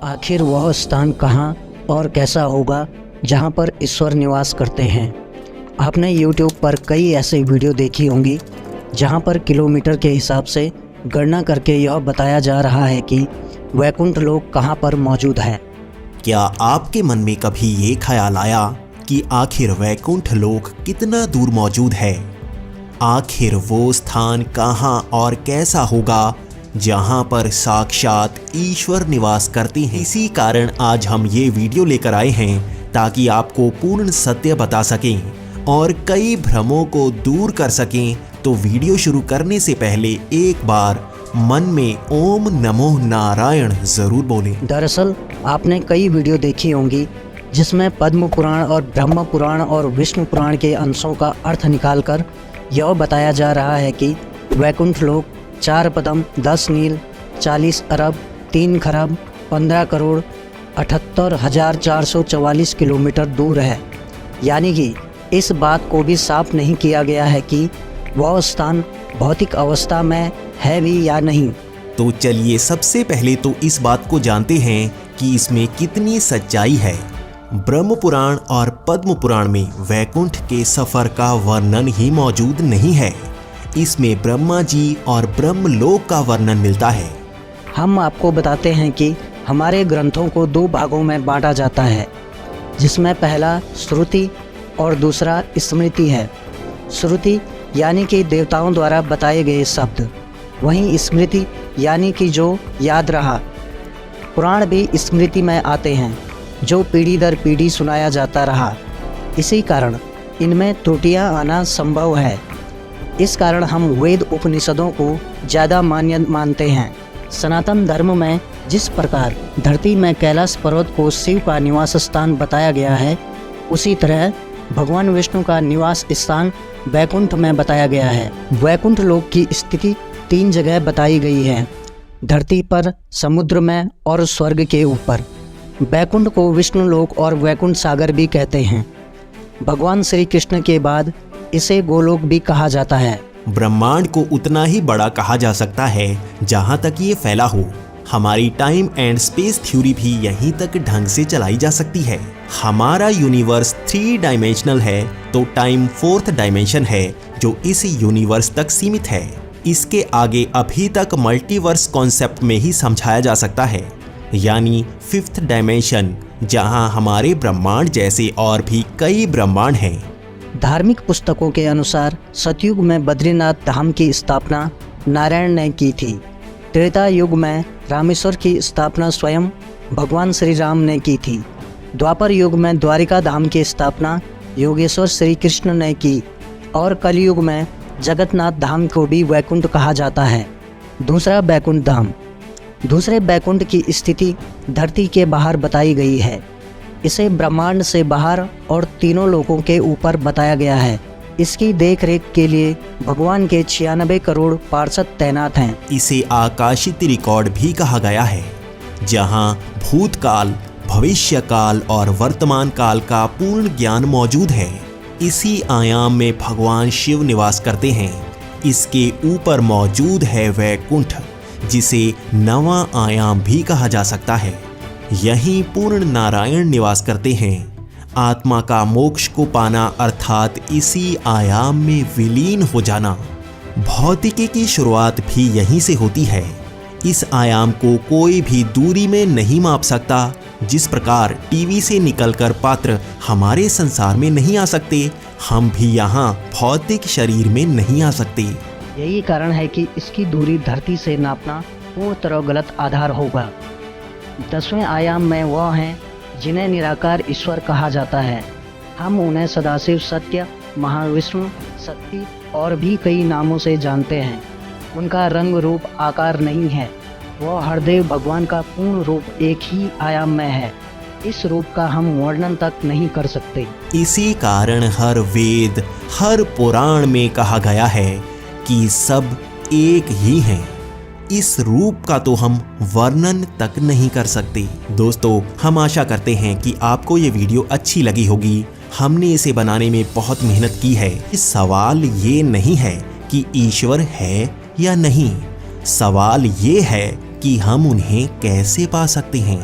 आखिर वह स्थान कहाँ और कैसा होगा जहाँ पर ईश्वर निवास करते हैं। आपने YouTube पर कई ऐसे वीडियो देखी होंगी जहाँ पर किलोमीटर के हिसाब से गणना करके यह बताया जा रहा है कि वैकुंठ लोक कहाँ पर मौजूद है। क्या आपके मन में कभी ये ख्याल आया कि आखिर वैकुंठ लोक कितना दूर मौजूद है? आखिर वो स्थान कहाँ और कैसा होगा जहाँ पर साक्षात ईश्वर निवास करते हैं? इसी कारण आज हम ये वीडियो लेकर आए हैं ताकि आपको पूर्ण सत्य बता सकें और कई भ्रमों को दूर कर सकें। तो वीडियो शुरू करने से पहले एक बार मन में ओम नमो नारायण जरूर बोलें। दरअसल आपने कई वीडियो देखी होंगी जिसमें पद्म पुराण और ब्रह्म पुराण और विष्णु पुराण के अंशों का अर्थ निकालकर यह बताया जा रहा है कि वैकुंठ लोक 4 पदम 10 नील 40 अरब 3 खरब 15 करोड़ 78,444 किलोमीटर दूर है। यानी कि इस बात को भी साफ नहीं किया गया है कि वह स्थान भौतिक अवस्था में है भी या नहीं। तो चलिए सबसे पहले तो इस बात को जानते हैं कि इसमें कितनी सच्चाई है। ब्रह्म पुराण और पद्म पुराण में वैकुंठ के सफर का वर्णन ही मौजूद नहीं है। इसमें ब्रह्मा जी और ब्रह्मलोक का वर्णन मिलता है। हम आपको बताते हैं कि हमारे ग्रंथों को 2 भागों में बांटा जाता है, जिसमें पहला श्रुति और दूसरा स्मृति है। श्रुति यानी कि देवताओं द्वारा बताए गए शब्द, वहीं स्मृति यानी कि जो याद रहा। पुराण भी स्मृति में आते हैं जो पीढ़ी दर पीढ़ी सुनाया जाता रहा। इसी कारण इनमें त्रुटियां आना संभव है। इस कारण हम वेद उपनिषदों को ज़्यादा मान्य मानते हैं। सनातन धर्म में जिस प्रकार धरती में कैलाश पर्वत को शिव का निवास स्थान बताया गया है, उसी तरह भगवान विष्णु का निवास स्थान वैकुंठ में बताया गया है। वैकुंठ लोक की स्थिति 3 जगह बताई गई है, धरती पर, समुद्र में और स्वर्ग के ऊपर। वैकुंठ को विष्णु लोक और वैकुंठ सागर भी कहते हैं। भगवान श्री कृष्ण के बाद इसे गोलोक भी कहा जाता है। ब्रह्मांड को उतना ही बड़ा कहा जा सकता है जहां तक ये फैला हो। हमारी टाइम एंड स्पेस थ्योरी भी यहीं तक ढंग से चलाई जा सकती है। हमारा यूनिवर्स 3 डायमेंशनल है तो टाइम 4th डायमेंशन है जो इस यूनिवर्स तक सीमित है। इसके आगे अभी तक मल्टीवर्स कॉन्सेप्ट में ही समझाया जा सकता है, यानी 5th डायमेंशन, जहां हमारे ब्रह्मांड जैसे और भी कई ब्रह्मांड हैं। धार्मिक पुस्तकों के अनुसार सतयुग में बद्रीनाथ धाम की स्थापना नारायण ने की थी। त्रेता युग में रामेश्वर की स्थापना स्वयं भगवान श्री राम ने की थी। द्वापर युग में द्वारिका धाम की स्थापना योगेश्वर श्री कृष्ण ने की और कलयुग में जगन्नाथ धाम को भी वैकुंठ कहा जाता है। दूसरा वैकुंठ धाम। दूसरे वैकुंठ की स्थिति धरती के बाहर बताई गई है। इसे ब्रह्मांड से बाहर और तीनों लोकों के ऊपर बताया गया है। इसकी देखरेख के लिए भगवान के 96 करोड़ पार्षद तैनात हैं। इसे आकाशित रिकॉर्ड भी कहा गया है, जहां भूतकाल, भविष्यकाल और वर्तमान काल का पूर्ण ज्ञान मौजूद है। इसी आयाम में भगवान शिव निवास करते हैं। इसके ऊपर मौजूद है वैकुंठ, जिसे नवा आयाम भी कहा जा सकता है। यहीं पूर्ण नारायण निवास करते हैं। आत्मा का मोक्ष को पाना अर्थात इसी आयाम में विलीन हो जाना। भौतिकी की शुरुआत भी यहीं से होती है। इस आयाम को कोई भी दूरी में नहीं माप सकता। जिस प्रकार टीवी से निकलकर पात्र हमारे संसार में नहीं आ सकते, हम भी यहाँ भौतिक शरीर में नहीं आ सकते। यही कारण है कि इसकी दूरी धरती से नापना पूर्ण तरह गलत आधार होगा। 10वें आयाम में वह हैं जिन्हें निराकार ईश्वर कहा जाता है। हम उन्हें सदाशिव, सत्य, महाविष्णु, शक्ति और भी कई नामों से जानते हैं। उनका रंग रूप आकार नहीं है। वह हरदेव भगवान का पूर्ण रूप एक ही आयाम में है। इस रूप का हम वर्णन तक नहीं कर सकते। इसी कारण हर वेद, हर पुराण में कहा गया है कि सब एक ही हैं। इस रूप का तो हम वर्णन तक नहीं कर सकते। दोस्तों, हम आशा करते हैं कि आपको ये वीडियो अच्छी लगी होगी। हमने इसे बनाने में बहुत मेहनत की है। सवाल ये नहीं है कि ईश्वर है या नहीं, सवाल ये है कि हम उन्हें कैसे पा सकते हैं।